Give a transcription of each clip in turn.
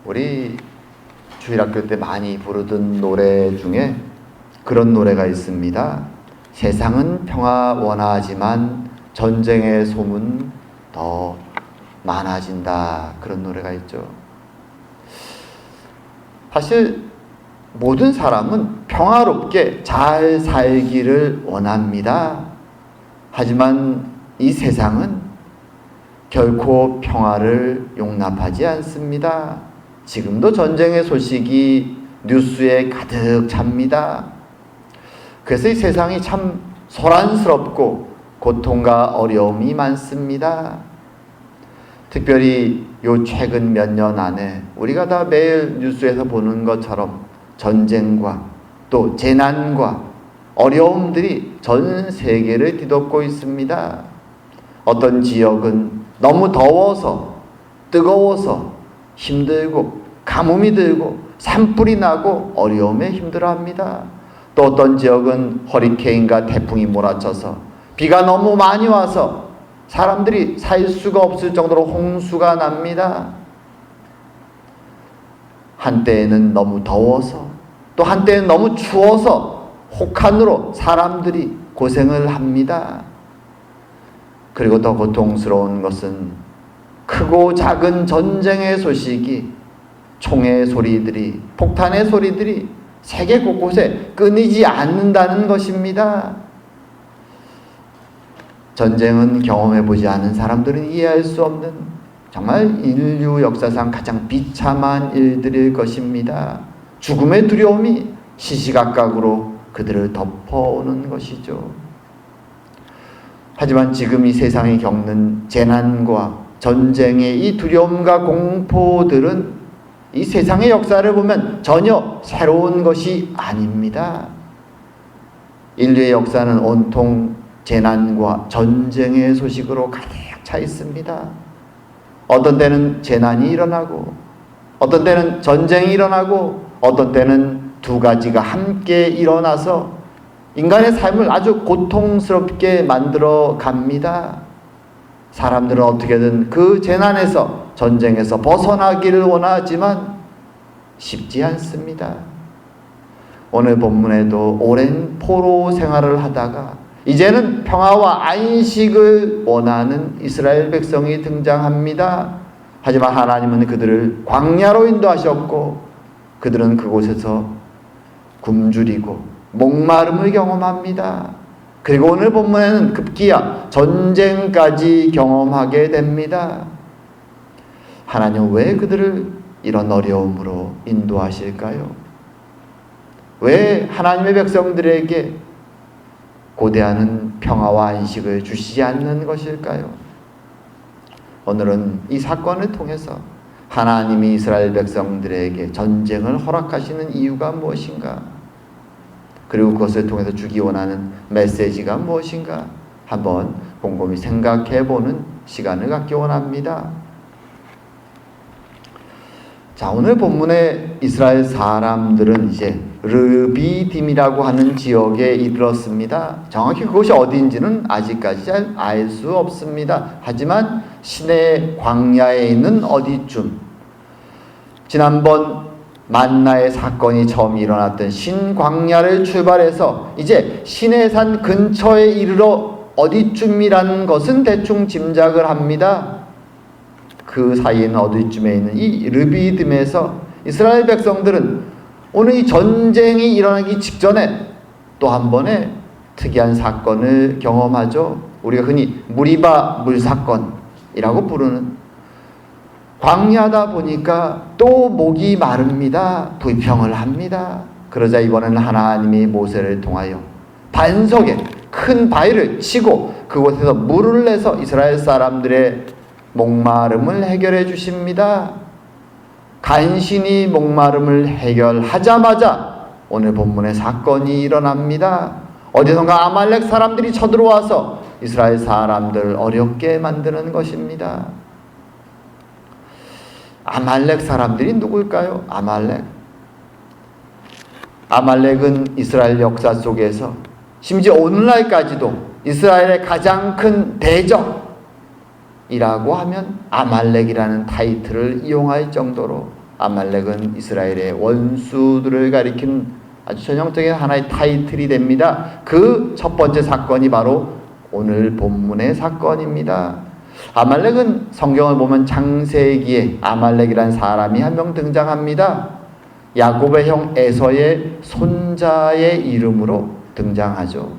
우리 주일학교 때 많이 부르던 노래 중에 그런 노래가 있습니다. 세상은 평화 원하지만 전쟁의 소문 더 많아진다. 그런 노래가 있죠. 사실 모든 사람은 평화롭게 잘 살기를 원합니다. 하지만 이 세상은 결코 평화를 용납하지 않습니다. 지금도 전쟁의 소식이 뉴스에 가득 찹니다. 그래서 이 세상이 참 소란스럽고 고통과 어려움이 많습니다. 특별히 요 최근 몇 년 안에 우리가 다 매일 뉴스에서 보는 것처럼 전쟁과 또 재난과 어려움들이 전 세계를 뒤덮고 있습니다. 어떤 지역은 너무 더워서 뜨거워서 힘들고 가뭄이 들고 산불이 나고 어려움에 힘들어합니다. 또 어떤 지역은 허리케인과 태풍이 몰아쳐서 비가 너무 많이 와서 사람들이 살 수가 없을 정도로 홍수가 납니다. 한때에는 너무 더워서 또 한때는 너무 추워서 혹한으로 사람들이 고생을 합니다. 그리고 더 고통스러운 것은 크고 작은 전쟁의 소식이, 총의 소리들이, 폭탄의 소리들이 세계 곳곳에 끊이지 않는다는 것입니다. 전쟁은 경험해보지 않은 사람들은 이해할 수 없는 정말 인류 역사상 가장 비참한 일들일 것입니다. 죽음의 두려움이 시시각각으로 그들을 덮어오는 것이죠. 하지만 지금 이 세상이 겪는 재난과 전쟁의 이 두려움과 공포들은 이 세상의 역사를 보면 전혀 새로운 것이 아닙니다. 인류의 역사는 온통 재난과 전쟁의 소식으로 가득 차 있습니다. 어떤 때는 재난이 일어나고 어떤 때는 전쟁이 일어나고 어떤 때는 두 가지가 함께 일어나서 인간의 삶을 아주 고통스럽게 만들어 갑니다. 사람들은 어떻게든 그 재난에서 전쟁에서 벗어나기를 원하지만 쉽지 않습니다. 오늘 본문에도 오랜 포로 생활을 하다가 이제는 평화와 안식을 원하는 이스라엘 백성이 등장합니다. 하지만 하나님은 그들을 광야로 인도하셨고 그들은 그곳에서 굶주리고 목마름을 경험합니다. 그리고 오늘 본문에는 급기야 전쟁까지 경험하게 됩니다. 하나님은 왜 그들을 이런 어려움으로 인도하실까요? 왜 하나님의 백성들에게 고대하는 평화와 안식을 주시지 않는 것일까요? 오늘은 이 사건을 통해서 하나님이 이스라엘 백성들에게 전쟁을 허락하시는 이유가 무엇인가? 그리고 그것을 통해서 주기 원하는 메시지가 무엇인가? 한번 곰곰이 생각해보는 시간을 갖기 원합니다. 자, 오늘 본문의 이스라엘 사람들은 이제 르비딤이라고 하는 지역에 이르렀습니다. 정확히 그것이 어디인지는 아직까지 잘 알 수 없습니다. 하지만 시내 광야에 있는 어디쯤, 지난번 만나의 사건이 처음 일어났던 신광야를 출발해서 이제 시내산 근처에 이르러 어디쯤이라는 것은 대충 짐작을 합니다. 그 사이에는 어디쯤에 있는 이 르비딤에서 이스라엘 백성들은 오늘 이 전쟁이 일어나기 직전에 또 한 번의 특이한 사건을 경험하죠. 우리가 흔히 무리바 물사건이라고 부르는, 광야다 보니까 또 목이 마릅니다. 불평을 합니다. 그러자 이번에는 하나님이 모세를 통하여 반석에 큰 바위를 치고 그곳에서 물을 내서 이스라엘 사람들의 목마름을 해결해 주십니다. 간신히 목마름을 해결하자마자 오늘 본문의 사건이 일어납니다. 어디선가 아말렉 사람들이 쳐들어와서 이스라엘 사람들을 어렵게 만드는 것입니다. 아말렉 사람들이 누굴까요? 아말렉은 이스라엘 역사 속에서 심지어 오늘날까지도 이스라엘의 가장 큰 대적이라고 하면 아말렉이라는 타이틀을 이용할 정도로 아말렉은 이스라엘의 원수들을 가리키는 아주 전형적인 하나의 타이틀이 됩니다. 그 첫 번째 사건이 바로 오늘 본문의 사건입니다. 아말렉은 성경을 보면 창세기에 아말렉이라는 사람이 한 명 등장합니다. 야곱의 형 에서의 손자의 이름으로 등장하죠.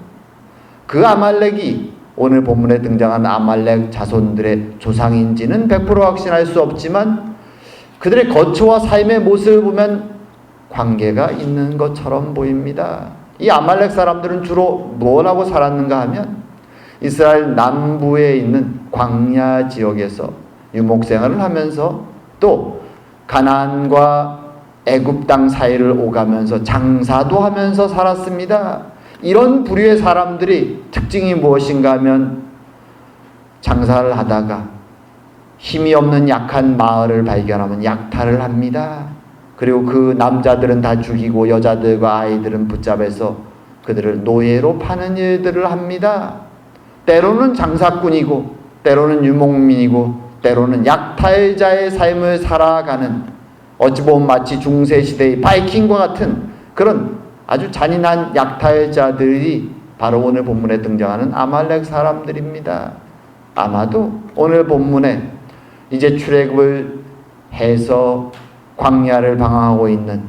그 아말렉이 오늘 본문에 등장한 아말렉 자손들의 조상인지는 100% 확신할 수 없지만 그들의 거처와 삶의 모습을 보면 관계가 있는 것처럼 보입니다. 이 아말렉 사람들은 주로 뭘 하고 살았는가 하면 이스라엘 남부에 있는 광야 지역에서 유목생활을 하면서 또 가나안과 애굽 땅 사이를 오가면서 장사도 하면서 살았습니다. 이런 부류의 사람들이 특징이 무엇인가 하면 장사를 하다가 힘이 없는 약한 마을을 발견하면 약탈을 합니다. 그리고 그 남자들은 다 죽이고 여자들과 아이들은 붙잡아서 그들을 노예로 파는 일들을 합니다. 때로는 장사꾼이고 때로는 유목민이고 때로는 약탈자의 삶을 살아가는 어찌 보면 마치 중세시대의 바이킹과 같은 그런 아주 잔인한 약탈자들이 바로 오늘 본문에 등장하는 아말렉 사람들입니다. 아마도 오늘 본문에 이제 출애굽을 해서 광야를 방황하고 있는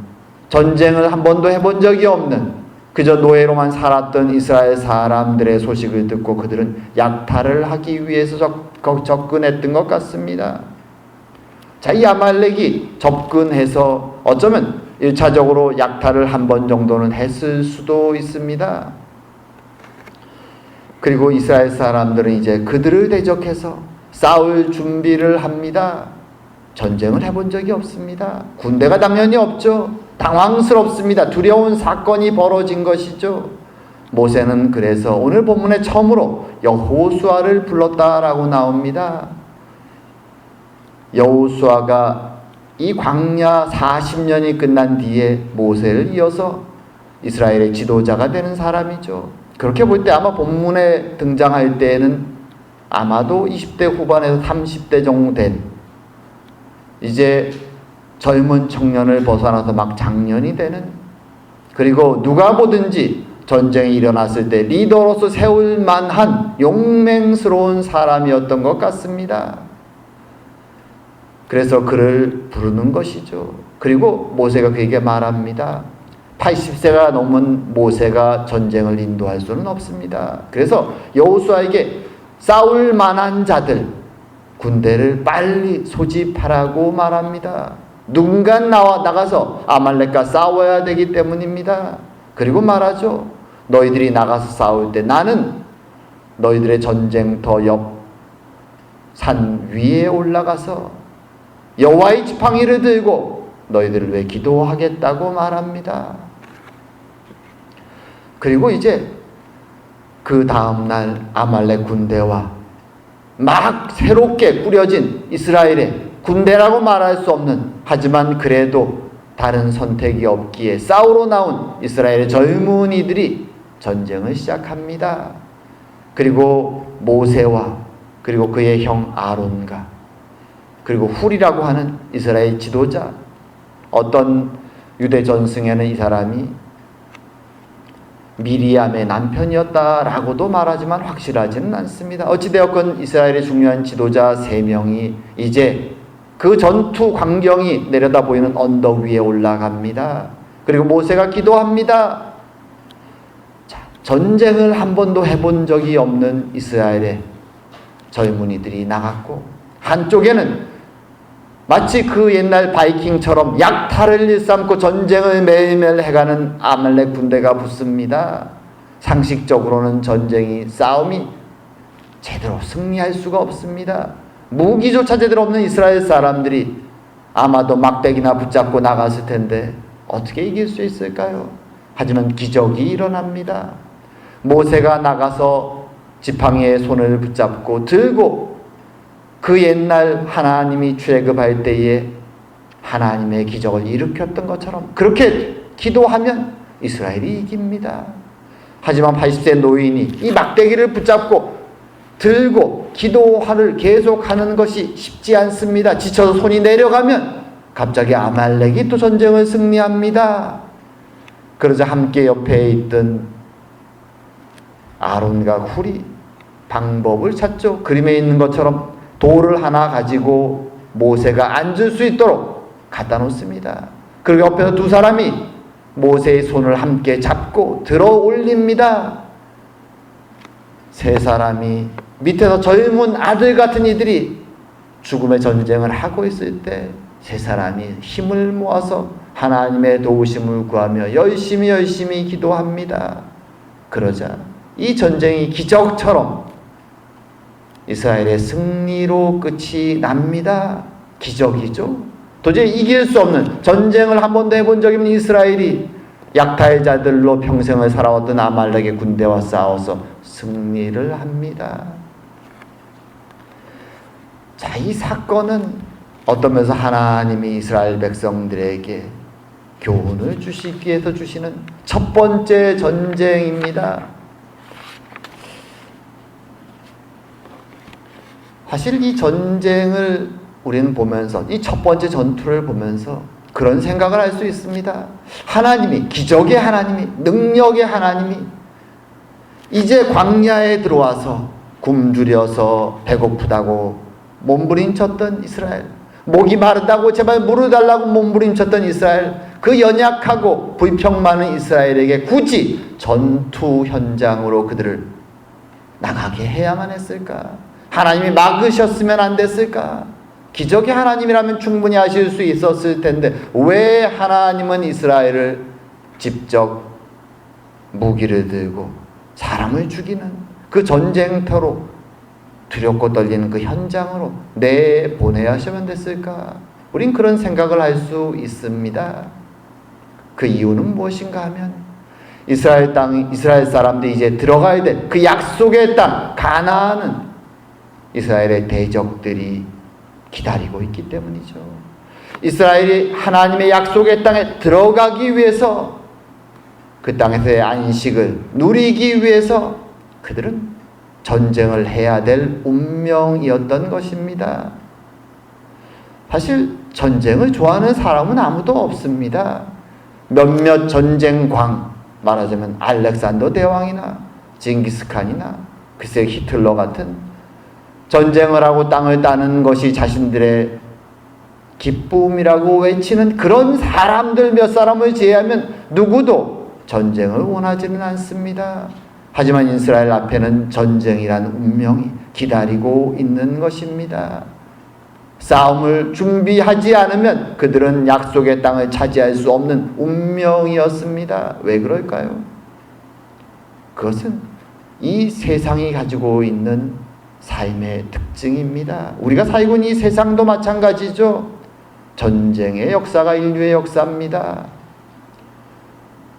전쟁을 한 번도 해본 적이 없는 그저 노예로만 살았던 이스라엘 사람들의 소식을 듣고 그들은 약탈을 하기 위해서 접근했던 것 같습니다. 자, 이 아말렉이 접근해서 어쩌면 1차적으로 약탈을 한 번 정도는 했을 수도 있습니다. 그리고 이스라엘 사람들은 이제 그들을 대적해서 싸울 준비를 합니다. 전쟁을 해본 적이 없습니다. 군대가 당연히 없죠. 당황스럽습니다. 두려운 사건이 벌어진 것이죠. 모세는 그래서 오늘 본문에 처음으로 여호수아를 불렀다라고 나옵니다. 여호수아가 이 광야 40년이 끝난 뒤에 모세를 이어서 이스라엘의 지도자가 되는 사람이죠. 그렇게 볼 때 아마 본문에 등장할 때에는 아마도 20대 후반에서 30대 정도 된 이제 젊은 청년을 벗어나서 막 장년이 되는, 그리고 누가 보든지 전쟁이 일어났을 때 리더로서 세울 만한 용맹스러운 사람이었던 것 같습니다. 그래서 그를 부르는 것이죠. 그리고 모세가 그에게 말합니다. 80세가 넘은 모세가 전쟁을 인도할 수는 없습니다. 그래서 여호수아에게 싸울 만한 자들, 군대를 빨리 소집하라고 말합니다. 누군가 나가서 아말렉과 싸워야 되기 때문입니다. 그리고 말하죠. 너희들이 나가서 싸울 때 나는 너희들의 전쟁터 옆 산 위에 올라가서 여호와의 지팡이를 들고 너희들을 위해 기도하겠다고 말합니다. 그리고 이제 그 다음날 아말렉 군대와 막 새롭게 꾸려진 이스라엘의 군대라고 말할 수 없는, 하지만 그래도 다른 선택이 없기에 싸우러 나온 이스라엘의 젊은이들이 전쟁을 시작합니다. 그리고 모세와 그리고 그의 형 아론과 그리고 훌이라고 하는 이스라엘 지도자, 어떤 유대 전승에는 이 사람이 미리암의 남편이었다라고도 말하지만 확실하지는 않습니다. 어찌되었건 이스라엘의 중요한 지도자 3명이 이제 그 전투 광경이 내려다 보이는 언덕 위에 올라갑니다. 그리고 모세가 기도합니다. 자, 전쟁을 한 번도 해본 적이 없는 이스라엘의 젊은이들이 나갔고, 한쪽에는 마치 그 옛날 바이킹처럼 약탈을 일삼고 전쟁을 매일매일 해가는 아말렉 군대가 붙습니다. 상식적으로는 싸움이 제대로 승리할 수가 없습니다. 무기조차 제대로 없는 이스라엘 사람들이 아마도 막대기나 붙잡고 나갔을 텐데 어떻게 이길 수 있을까요? 하지만 기적이 일어납니다. 모세가 나가서 지팡이에 손을 붙잡고 들고 그 옛날 하나님이 출애굽할 때에 하나님의 기적을 일으켰던 것처럼 그렇게 기도하면 이스라엘이 이깁니다. 하지만 80세 노인이 이 막대기를 붙잡고 들고 기도를 계속하는 것이 쉽지 않습니다. 지쳐서 손이 내려가면 갑자기 아말렉이 또 전쟁을 승리합니다. 그러자 함께 옆에 있던 아론과 훌이 방법을 찾죠. 그림에 있는 것처럼 돌을 하나 가지고 모세가 앉을 수 있도록 갖다 놓습니다. 그리고 옆에서 두 사람이 모세의 손을 함께 잡고 들어 올립니다. 세 사람이 밑에서 젊은 아들 같은 이들이 죽음의 전쟁을 하고 있을 때 세 사람이 힘을 모아서 하나님의 도우심을 구하며 열심히 기도합니다. 그러자 이 전쟁이 기적처럼 이스라엘의 승리로 끝이 납니다. 기적이죠. 도저히 이길 수 없는, 전쟁을 한 번도 해본 적이 없는 이스라엘이 약탈자들로 평생을 살아왔던 아말렉의 군대와 싸워서 승리를 합니다. 자, 이 사건은 어떤 면에서 하나님이 이스라엘 백성들에게 교훈을 주시기 위해서 주시는 첫 번째 전쟁입니다. 사실 이 전쟁을 우리는 보면서, 이 첫 번째 전투를 보면서 그런 생각을 할 수 있습니다. 하나님이, 기적의 하나님이, 능력의 하나님이 이제 광야에 들어와서 굶주려서 배고프다고 몸부림쳤던 이스라엘, 목이 마르다고 제발 물을 달라고 몸부림쳤던 이스라엘, 그 연약하고 불평 많은 이스라엘에게 굳이 전투 현장으로 그들을 나가게 해야만 했을까? 하나님이 막으셨으면 안 됐을까? 기적의 하나님이라면 충분히 하실 수 있었을 텐데 왜 하나님은 이스라엘을 직접 무기를 들고 사람을 죽이는 그 전쟁터로, 두렵고 떨리는 그 현장으로 내보내야 하시면 됐을까? 우린 그런 생각을 할 수 있습니다. 그 이유는 무엇인가 하면 이스라엘 사람들이 이제 들어가야 될 그 약속의 땅 가나안은 이스라엘의 대적들이 기다리고 있기 때문이죠. 이스라엘이 하나님의 약속의 땅에 들어가기 위해서, 그 땅에서의 안식을 누리기 위해서 그들은 전쟁을 해야 될 운명이었던 것입니다. 사실 전쟁을 좋아하는 사람은 아무도 없습니다. 몇몇 전쟁광, 말하자면 알렉산더 대왕이나 징기스칸이나 글쎄 히틀러 같은 전쟁을 하고 땅을 따는 것이 자신들의 기쁨이라고 외치는 그런 사람들 몇 사람을 제외하면 누구도 전쟁을 원하지는 않습니다. 하지만 이스라엘 앞에는 전쟁이란 운명이 기다리고 있는 것입니다. 싸움을 준비하지 않으면 그들은 약속의 땅을 차지할 수 없는 운명이었습니다. 왜 그럴까요? 그것은 이 세상이 가지고 있는 삶의 특징입니다. 우리가 살고 있는 이 세상도 마찬가지죠. 전쟁의 역사가 인류의 역사입니다.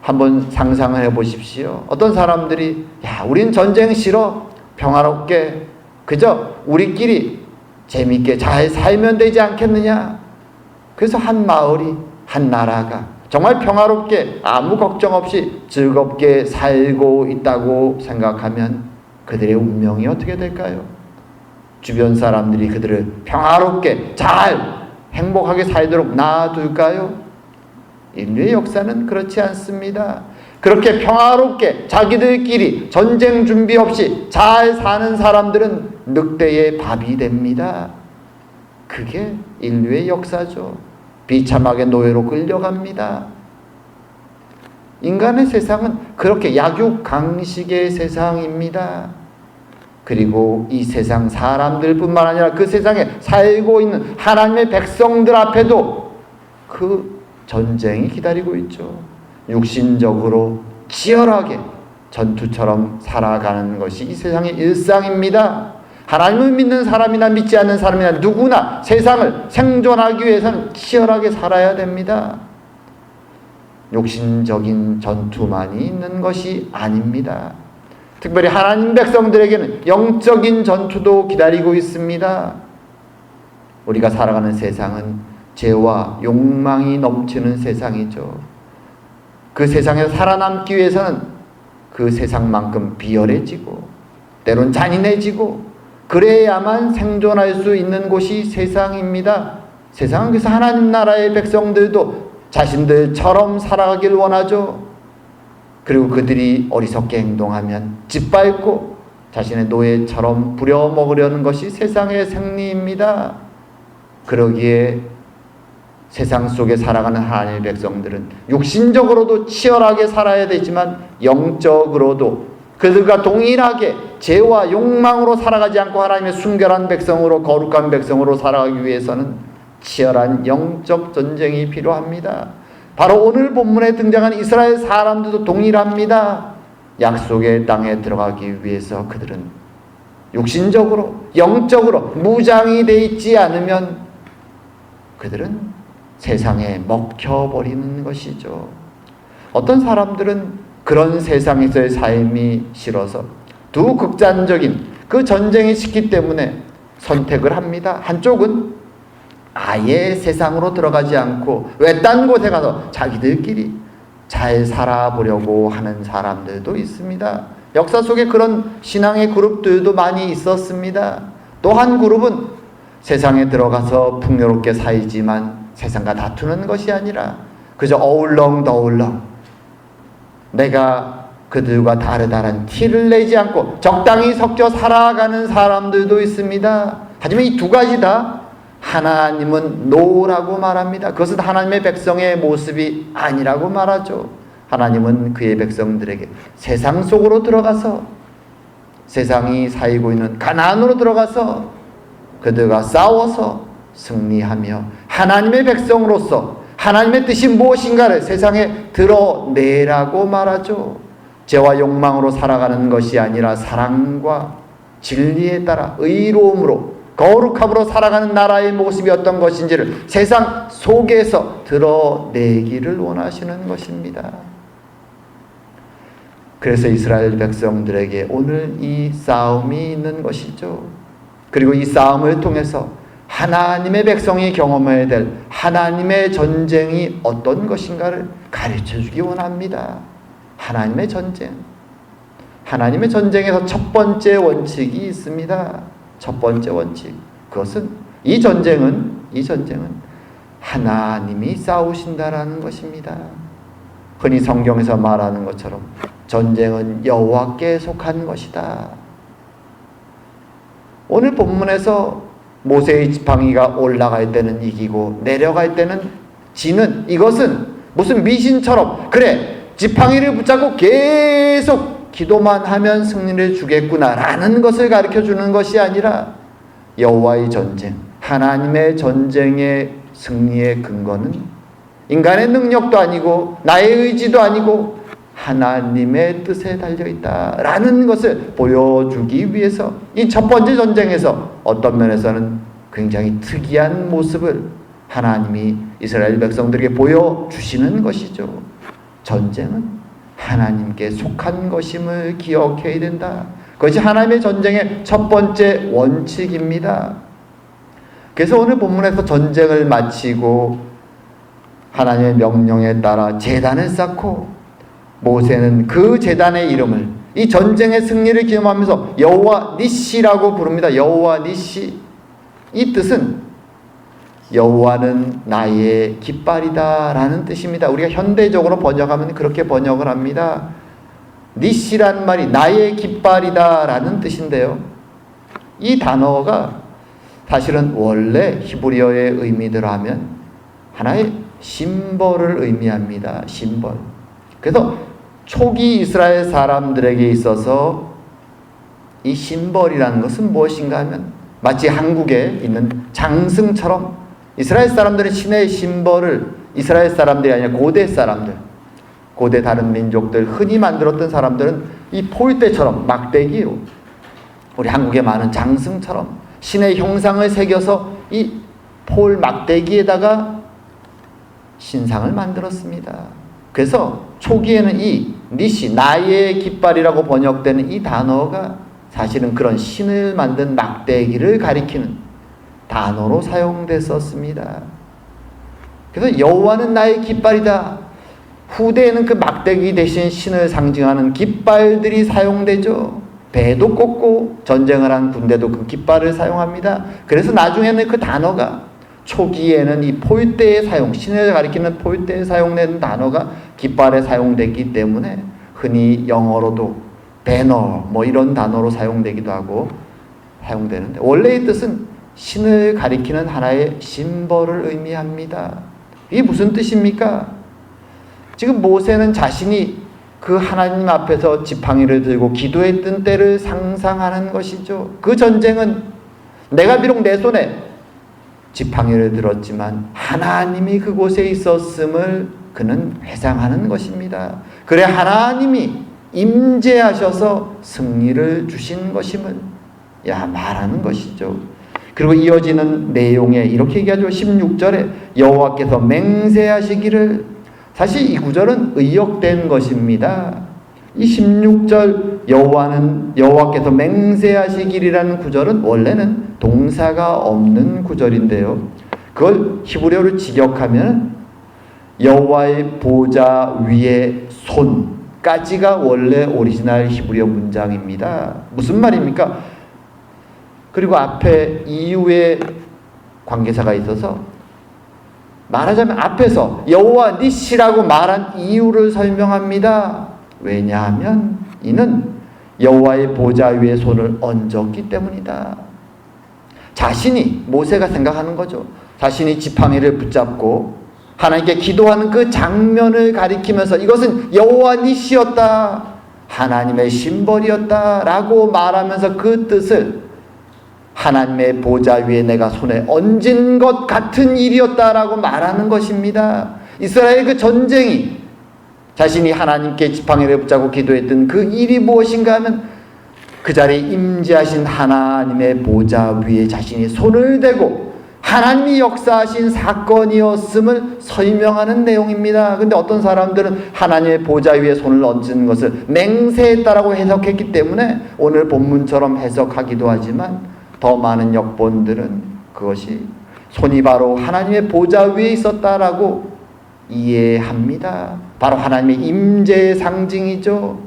한번 상상을 해보십시오. 어떤 사람들이 우린 전쟁 싫어, 평화롭게 그저 우리끼리 재밌게 잘 살면 되지 않겠느냐. 그래서 한 마을이, 한 나라가 정말 평화롭게 아무 걱정 없이 즐겁게 살고 있다고 생각하면 그들의 운명이 어떻게 될까요? 주변 사람들이 그들을 평화롭게 잘 행복하게 살도록 놔둘까요? 인류의 역사는 그렇지 않습니다. 그렇게 평화롭게 자기들끼리 전쟁 준비 없이 잘 사는 사람들은 늑대의 밥이 됩니다. 그게 인류의 역사죠. 비참하게 노예로 끌려갑니다. 인간의 세상은 그렇게 약육강식의 세상입니다. 그리고 이 세상 사람들뿐만 아니라 그 세상에 살고 있는 하나님의 백성들 앞에도 그 전쟁이 기다리고 있죠. 육신적으로 치열하게 전투처럼 살아가는 것이 이 세상의 일상입니다. 하나님을 믿는 사람이나 믿지 않는 사람이나 누구나 세상을 생존하기 위해서는 치열하게 살아야 됩니다. 육신적인 전투만이 있는 것이 아닙니다. 특별히 하나님 백성들에게는 영적인 전투도 기다리고 있습니다. 우리가 살아가는 세상은 죄와 욕망이 넘치는 세상이죠. 그 세상에서 살아남기 위해서는 그 세상만큼 비열해지고 때론 잔인해지고 그래야만 생존할 수 있는 곳이 세상입니다. 세상은 그래서 하나님 나라의 백성들도 자신들처럼 살아가길 원하죠. 그리고 그들이 어리석게 행동하면 짓밟고 자신의 노예처럼 부려먹으려는 것이 세상의 생리입니다. 그러기에 세상 속에 살아가는 하나님의 백성들은 육신적으로도 치열하게 살아야 되지만 영적으로도 그들과 동일하게 죄와 욕망으로 살아가지 않고 하나님의 순결한 백성으로, 거룩한 백성으로 살아가기 위해서는 치열한 영적 전쟁이 필요합니다. 바로 오늘 본문에 등장한 이스라엘 사람들도 동일합니다. 약속의 땅에 들어가기 위해서 그들은 육신적으로, 영적으로 무장이 되어 있지 않으면 그들은 세상에 먹혀버리는 것이죠. 어떤 사람들은 그런 세상에서의 삶이 싫어서 두 극단적인 그 전쟁이 싫기 때문에 선택을 합니다. 한쪽은 아예 세상으로 들어가지 않고 외딴 곳에 가서 자기들끼리 잘 살아보려고 하는 사람들도 있습니다. 역사 속에 그런 신앙의 그룹들도 많이 있었습니다. 또 한 그룹은 세상에 들어가서 풍요롭게 살지만 세상과 다투는 것이 아니라 그저 어울렁더울렁 내가 그들과 다르다는 티를 내지 않고 적당히 섞여 살아가는 사람들도 있습니다. 하지만 이 두 가지 다 하나님은 노라고 말합니다. 그것은 하나님의 백성의 모습이 아니라고 말하죠. 하나님은 그의 백성들에게 세상 속으로 들어가서 세상이 살고 있는 가나안으로 들어가서 그들과 싸워서 승리하며 하나님의 백성으로서 하나님의 뜻이 무엇인가를 세상에 드러내라고 말하죠. 죄와 욕망으로 살아가는 것이 아니라 사랑과 진리에 따라 의로움으로 거룩함으로 살아가는 나라의 모습이 어떤 것인지를 세상 속에서 드러내기를 원하시는 것입니다. 그래서 이스라엘 백성들에게 오늘 이 싸움이 있는 것이죠. 그리고 이 싸움을 통해서 하나님의 백성이 경험해야 될 하나님의 전쟁이 어떤 것인가를 가르쳐주기 원합니다. 하나님의 전쟁. 하나님의 전쟁에서 첫 번째 원칙이 있습니다. 첫 번째 원칙. 그것은 이 전쟁은 하나님이 싸우신다라는 것입니다. 흔히 성경에서 말하는 것처럼 전쟁은 여호와께 속한 것이다. 오늘 본문에서 모세의 지팡이가 올라갈 때는 이기고 내려갈 때는 지는, 이것은 무슨 미신처럼 그래 지팡이를 붙잡고 계속 기도만 하면 승리를 주겠구나라는 것을 가르쳐주는 것이 아니라 여호와의 전쟁, 하나님의 전쟁의 승리의 근거는 인간의 능력도 아니고 나의 의지도 아니고 하나님의 뜻에 달려있다라는 것을 보여주기 위해서 이 첫 번째 전쟁에서 어떤 면에서는 굉장히 특이한 모습을 하나님이 이스라엘 백성들에게 보여주시는 것이죠. 전쟁은 하나님께 속한 것임을 기억해야 된다. 그것이 하나님의 전쟁의 첫 번째 원칙입니다. 그래서 오늘 본문에서 전쟁을 마치고 하나님의 명령에 따라 제단을 쌓고 모세는 그 제단의 이름을 이 전쟁의 승리를 기념하면서 여호와 니시라고 부릅니다. 여호와 니시. 이 뜻은 여호와는 나의 깃발이다 라는 뜻입니다. 우리가 현대적으로 번역하면 그렇게 번역을 합니다. 니시란 말이 나의 깃발이다 라는 뜻인데요, 이 단어가 사실은 원래 히브리어의 의미대로 하면 하나의 심벌을 의미합니다. 심벌. 그래서 초기 이스라엘 사람들에게 있어서 이 심벌이라는 것은 무엇인가 하면 마치 한국에 있는 장승처럼 이스라엘 사람들은 신의 심벌을 이스라엘 사람들이 아니라 고대 사람들, 고대 다른 민족들 흔히 만들었던 사람들은 이 폴대처럼 막대기로 우리 한국에 많은 장승처럼 신의 형상을 새겨서 이 폴 막대기에다가 신상을 만들었습니다. 그래서 초기에는 이 니시, 나의 깃발이라고 번역되는 이 단어가 사실은 그런 신을 만든 막대기를 가리키는 단어로 사용됐었습니다. 그래서 여호와는 나의 깃발이다. 후대에는 그 막대기 대신 신을 상징하는 깃발들이 사용되죠. 배도 꽂고 전쟁을 한 군대도 그 깃발을 사용합니다. 그래서 나중에는 그 단어가 초기에는 이 포위대에 신을 가리키는 포위대에 사용된 단어가 깃발에 사용됐기 때문에 흔히 영어로도 배너 뭐 이런 단어로 사용되기도 하고 사용되는데, 원래의 뜻은 신을 가리키는 하나의 심벌을 의미합니다. 이게 무슨 뜻입니까? 지금 모세는 자신이 그 하나님 앞에서 지팡이를 들고 기도했던 때를 상상하는 것이죠. 그 전쟁은 내가 비록 내 손에 지팡이를 들었지만 하나님이 그곳에 있었음을 그는 회상하는 것입니다. 그래 하나님이 임재하셔서 승리를 주신 것임을 말하는 것이죠. 그리고 이어지는 내용에 이렇게 얘기하죠. 16절에 여호와께서 맹세하시기를. 사실 이 구절은 의역된 것입니다. 이 16절 여호와께서 맹세하시기리라는 구절은 원래는 동사가 없는 구절인데요. 그걸 히브리어로 직역하면 여호와의 보좌 위에 손까지가 원래 오리지널 히브리어 문장입니다. 무슨 말입니까? 그리고 앞에 이유의 관계사가 있어서 말하자면 앞에서 여호와 니시라고 말한 이유를 설명합니다. 왜냐하면 이는 여호와의 보좌 위에 손을 얹었기 때문이다. 자신이, 모세가 생각하는 거죠. 자신이 지팡이를 붙잡고 하나님께 기도하는 그 장면을 가리키면서 이것은 여호와 니시였다, 하나님의 심벌이었다 라고 말하면서 그 뜻을 하나님의 보좌 위에 내가 손에 얹은 것 같은 일이었다라고 말하는 것입니다. 이스라엘 그 전쟁이, 자신이 하나님께 지팡이를 붙잡고 기도했던 그 일이 무엇인가 하면 그 자리에 임재하신 하나님의 보좌 위에 자신이 손을 대고 하나님이 역사하신 사건이었음을 설명하는 내용입니다. 근데 어떤 사람들은 하나님의 보좌 위에 손을 얹은 것을 맹세했다라고 해석했기 때문에 오늘 본문처럼 해석하기도 하지만, 더 많은 역본들은 그것이 손이 바로 하나님의 보좌 위에 있었다라고 이해합니다. 바로 하나님의 임재의 상징이죠.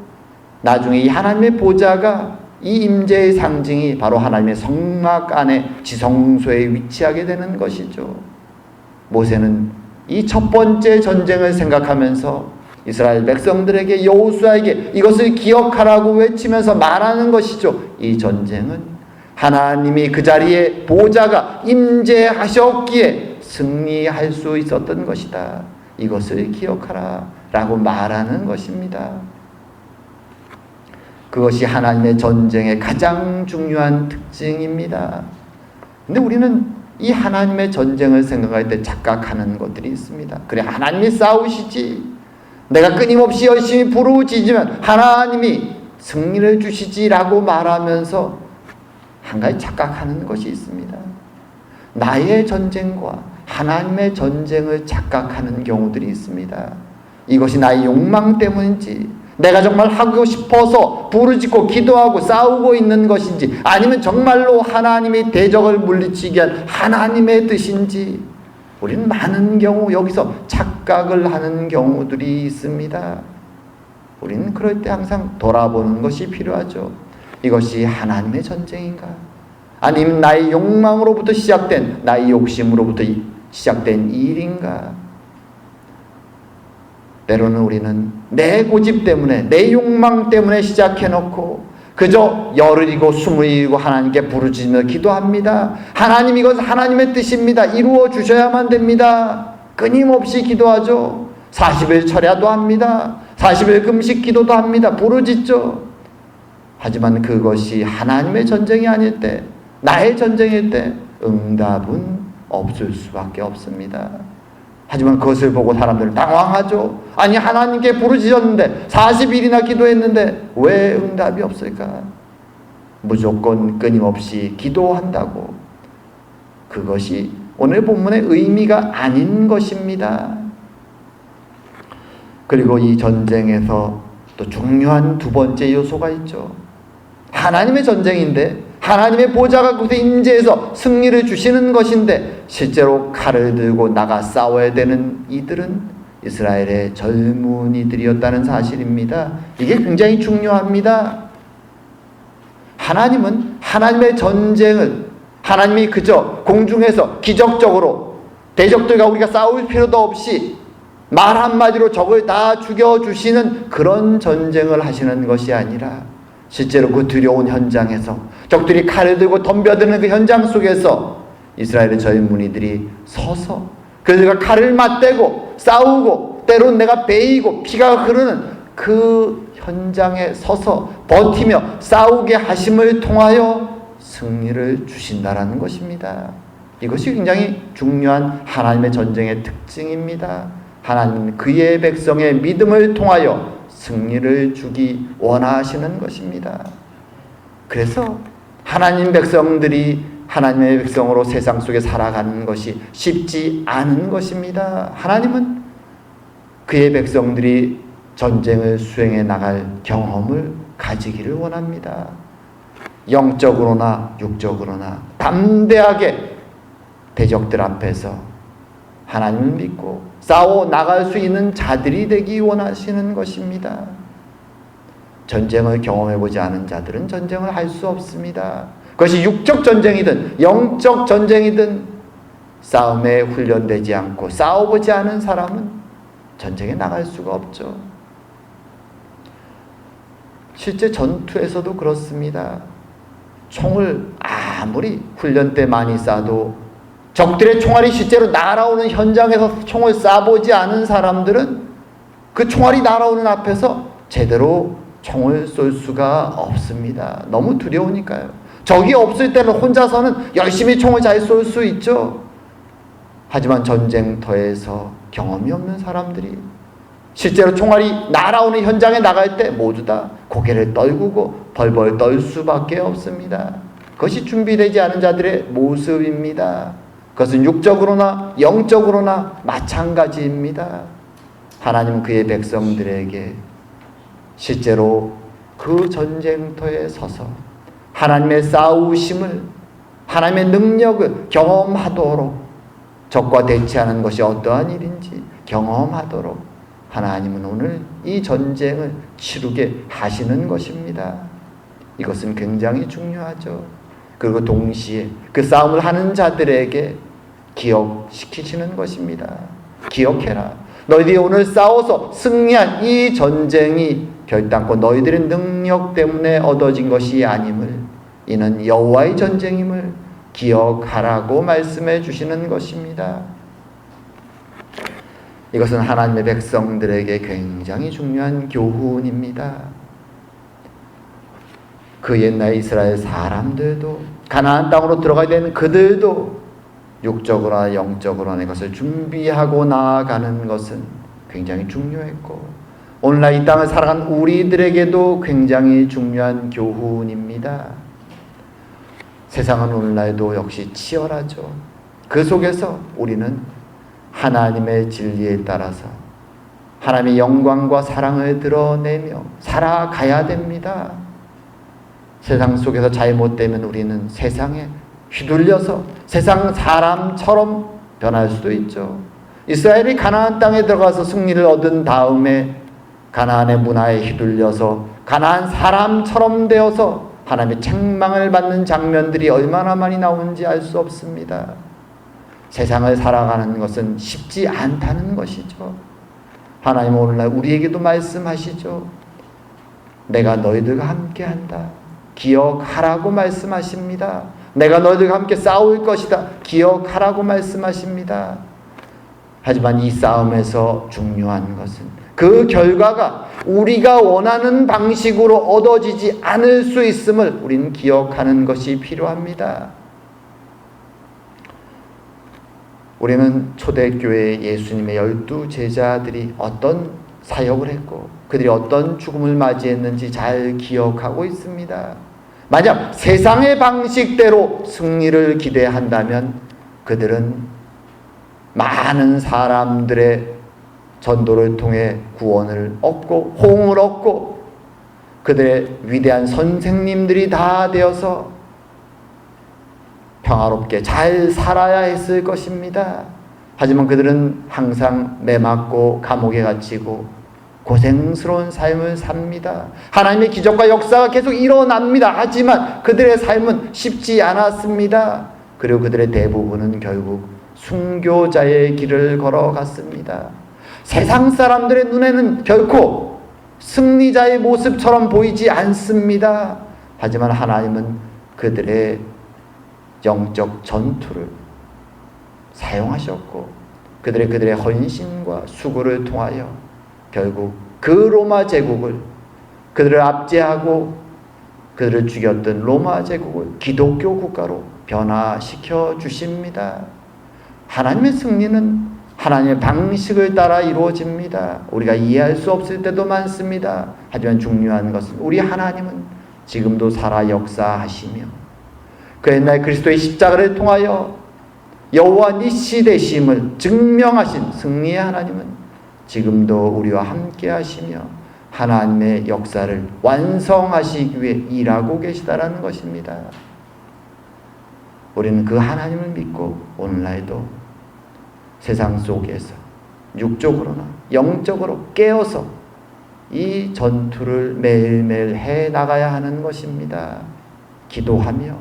나중에 이 하나님의 보좌가, 이 임재의 상징이 바로 하나님의 성막 안에 지성소에 위치하게 되는 것이죠. 모세는 이 첫 번째 전쟁을 생각하면서 이스라엘 백성들에게, 여호수아에게 이것을 기억하라고 외치면서 말하는 것이죠. 이 전쟁은 하나님이 그 자리에 보좌가 임재하셨기에 승리할 수 있었던 것이다. 이것을 기억하라 라고 말하는 것입니다. 그것이 하나님의 전쟁의 가장 중요한 특징입니다. 근데 우리는 이 하나님의 전쟁을 생각할 때 착각하는 것들이 있습니다. 그래, 하나님이 싸우시지, 내가 끊임없이 열심히 부르짖으면 하나님이 승리를 주시지라고 말하면서 한 가지 착각하는 것이 있습니다. 나의 전쟁과 하나님의 전쟁을 착각하는 경우들이 있습니다. 이것이 나의 욕망 때문인지, 내가 정말 하고 싶어서 부르짖고 기도하고 싸우고 있는 것인지, 아니면 정말로 하나님의 대적을 물리치게 한 하나님의 뜻인지, 우리는 많은 경우 여기서 착각을 하는 경우들이 있습니다. 우리는 그럴 때 항상 돌아보는 것이 필요하죠. 이것이 하나님의 전쟁인가? 아니면 나의 욕망으로부터 시작된, 나의 욕심으로부터 시작된 일인가? 때로는 우리는 내 고집 때문에, 내 욕망 때문에 시작해놓고 그저 열을 이고 숨을 이고 하나님께 부르짖으며 기도합니다. 하나님, 이것은 하나님의 뜻입니다. 이루어 주셔야만 됩니다. 끊임없이 기도하죠. 40일 철야도 합니다. 40일 금식 기도도 합니다. 부르짖죠. 하지만 그것이 하나님의 전쟁이 아닐 때, 나의 전쟁일 때 응답은 없을 수밖에 없습니다. 하지만 그것을 보고 사람들은 당황하죠. 아니, 하나님께 부르짖었는데 40일이나 기도했는데 왜 응답이 없을까? 무조건 끊임없이 기도한다고. 그것이 오늘 본문의 의미가 아닌 것입니다. 그리고 이 전쟁에서 또 중요한 두 번째 요소가 있죠. 하나님의 전쟁인데, 하나님의 보좌가 그곳에 임재해서 승리를 주시는 것인데, 실제로 칼을 들고 나가 싸워야 되는 이들은 이스라엘의 젊은이들이었다는 사실입니다. 이게 굉장히 중요합니다. 하나님은 하나님의 전쟁을, 하나님이 그저 공중에서 기적적으로 대적들과 우리가 싸울 필요도 없이 말 한마디로 적을 다 죽여주시는 그런 전쟁을 하시는 것이 아니라 실제로 그 두려운 현장에서 적들이 칼을 들고 덤벼드는 그 현장 속에서 이스라엘의 젊은이들이 서서 그들과 칼을 맞대고 싸우고 때론 내가 베이고 피가 흐르는 그 현장에 서서 버티며 싸우게 하심을 통하여 승리를 주신다라는 것입니다. 이것이 굉장히 중요한 하나님의 전쟁의 특징입니다. 하나님은 그의 백성의 믿음을 통하여 승리를 주기 원하시는 것입니다. 그래서 하나님 백성들이 하나님의 백성으로 세상 속에 살아가는 것이 쉽지 않은 것입니다. 하나님은 그의 백성들이 전쟁을 수행해 나갈 경험을 가지기를 원합니다. 영적으로나 육적으로나 담대하게 대적들 앞에서 하나님을 믿고 싸워 나갈 수 있는 자들이 되기 원하시는 것입니다. 전쟁을 경험해보지 않은 자들은 전쟁을 할 수 없습니다. 그것이 육적 전쟁이든 영적 전쟁이든 싸움에 훈련되지 않고 싸워보지 않은 사람은 전쟁에 나갈 수가 없죠. 실제 전투에서도 그렇습니다. 총을 아무리 훈련 때 많이 쏴도 적들의 총알이 실제로 날아오는 현장에서 총을 쏴보지 않은 사람들은 그 총알이 날아오는 앞에서 제대로 총을 쏠 수가 없습니다. 너무 두려우니까요. 적이 없을 때는 혼자서는 열심히 총을 잘 쏠 수 있죠. 하지만 전쟁터에서 경험이 없는 사람들이 실제로 총알이 날아오는 현장에 나갈 때 모두 다 고개를 떨구고 벌벌 떨 수밖에 없습니다. 그것이 준비되지 않은 자들의 모습입니다. 그것은 육적으로나 영적으로나 마찬가지입니다. 하나님은 그의 백성들에게 실제로 그 전쟁터에 서서 하나님의 싸우심을, 하나님의 능력을 경험하도록, 적과 대치하는 것이 어떠한 일인지 경험하도록 하나님은 오늘 이 전쟁을 치르게 하시는 것입니다. 이것은 굉장히 중요하죠. 그리고 동시에 그 싸움을 하는 자들에게 기억시키시는 것입니다. 기억해라. 너희들이 오늘 싸워서 승리한 이 전쟁이 결단코 너희들의 능력 때문에 얻어진 것이 아님을, 이는 여호와의 전쟁임을 기억하라고 말씀해 주시는 것입니다. 이것은 하나님의 백성들에게 굉장히 중요한 교훈입니다. 그 옛날 이스라엘 사람들도 가나안 땅으로 들어가야 되는 그들도 육적으로나 영적으로나 이것을 준비하고 나아가는 것은 굉장히 중요했고, 오늘날 이 땅을 살아간 우리들에게도 굉장히 중요한 교훈입니다. 세상은 오늘날도 역시 치열하죠. 그 속에서 우리는 하나님의 진리에 따라서 하나님의 영광과 사랑을 드러내며 살아가야 됩니다. 세상 속에서 잘못되면 우리는 세상에 휘둘려서 세상 사람처럼 변할 수도 있죠. 이스라엘이 가나안 땅에 들어가서 승리를 얻은 다음에 가나안의 문화에 휘둘려서 가나안 사람처럼 되어서 하나님의 책망을 받는 장면들이 얼마나 많이 나오는지 알 수 없습니다. 세상을 살아가는 것은 쉽지 않다는 것이죠. 하나님은 오늘날 우리에게도 말씀하시죠. 내가 너희들과 함께한다. 기억하라고 말씀하십니다. 내가 너희들과 함께 싸울 것이다. 기억하라고 말씀하십니다. 하지만 이 싸움에서 중요한 것은 그 결과가 우리가 원하는 방식으로 얻어지지 않을 수 있음을 우리는 기억하는 것이 필요합니다. 우리는 초대교회 예수님의 12 제자들이 어떤 사역을 했고 그들이 어떤 죽음을 맞이했는지 잘 기억하고 있습니다. 만약 세상의 방식대로 승리를 기대한다면 그들은 많은 사람들의 전도를 통해 구원을 얻고 호응을 얻고 그들의 위대한 선생님들이 다 되어서 평화롭게 잘 살아야 했을 것입니다. 하지만 그들은 항상 매맞고 감옥에 갇히고 고생스러운 삶을 삽니다. 하나님의 기적과 역사가 계속 일어납니다. 하지만 그들의 삶은 쉽지 않았습니다. 그리고 그들의 대부분은 결국 순교자의 길을 걸어갔습니다. 세상 사람들의 눈에는 결코 승리자의 모습처럼 보이지 않습니다. 하지만 하나님은 그들의 영적 전투를 사용하셨고 그들의 헌신과 수고를 통하여 결국 그 로마 제국을, 그들을 압제하고 그들을 죽였던 로마 제국을 기독교 국가로 변화시켜 주십니다. 하나님의 승리는 하나님의 방식을 따라 이루어집니다. 우리가 이해할 수 없을 때도 많습니다. 하지만 중요한 것은 우리 하나님은 지금도 살아 역사하시며 그 옛날 그리스도의 십자가를 통하여 여호와 니시 되심을 증명하신 승리의 하나님은 지금도 우리와 함께 하시며 하나님의 역사를 완성하시기 위해 일하고 계시다라는 것입니다. 우리는 그 하나님을 믿고 오늘날도 세상 속에서 육적으로나 영적으로 깨어서 이 전투를 매일매일 해 나가야 하는 것입니다. 기도하며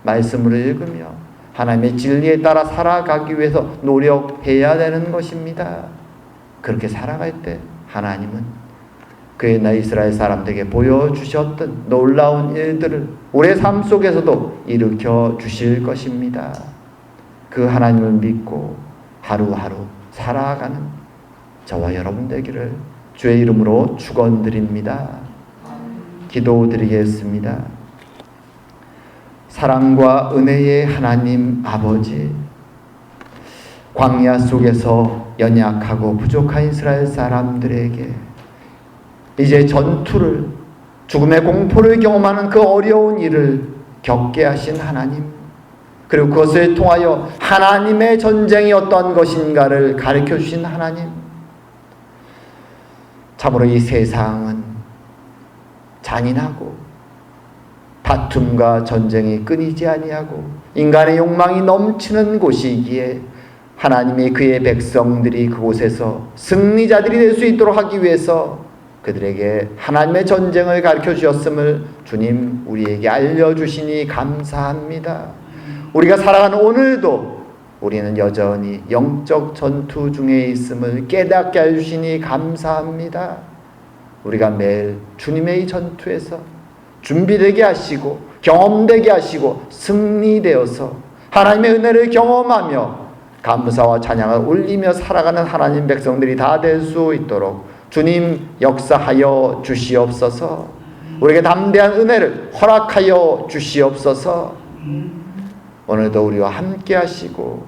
말씀을 읽으며 하나님의 진리에 따라 살아가기 위해서 노력해야 되는 것입니다. 그렇게 살아갈 때 하나님은 그 옛날 이스라엘 사람들에게 보여주셨던 놀라운 일들을 우리의 삶 속에서도 일으켜 주실 것입니다. 그 하나님을 믿고 하루하루 살아가는 저와 여러분 되기를 주의 이름으로 축원드립니다. 기도드리겠습니다. 사랑과 은혜의 하나님 아버지, 광야 속에서 연약하고 부족한 이스라엘 사람들에게 이제 전투를, 죽음의 공포를 경험하는 그 어려운 일을 겪게 하신 하나님, 그리고 그것을 통하여 하나님의 전쟁이 어떤 것인가를 가르쳐 주신 하나님, 참으로 이 세상은 잔인하고 다툼과 전쟁이 끊이지 아니하고 인간의 욕망이 넘치는 곳이기에 하나님이 그의 백성들이 그곳에서 승리자들이 될 수 있도록 하기 위해서 그들에게 하나님의 전쟁을 가르쳐 주셨음을 주님 우리에게 알려주시니 감사합니다. 우리가 살아가는 오늘도 우리는 여전히 영적 전투 중에 있음을 깨닫게 해주시니 감사합니다. 우리가 매일 주님의 이 전투에서 준비되게 하시고 경험되게 하시고 승리되어서 하나님의 은혜를 경험하며 감사와 찬양을 올리며 살아가는 하나님 백성들이 다 될 수 있도록 주님 역사하여 주시옵소서. 우리에게 담대한 은혜를 허락하여 주시옵소서. 오늘도 우리와 함께 하시고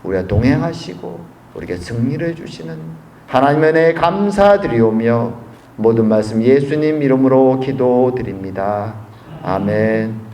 우리와 동행하시고 우리에게 승리를 주시는 하나님의 은혜에 감사드리오며 모든 말씀 예수님 이름으로 기도드립니다. 아멘.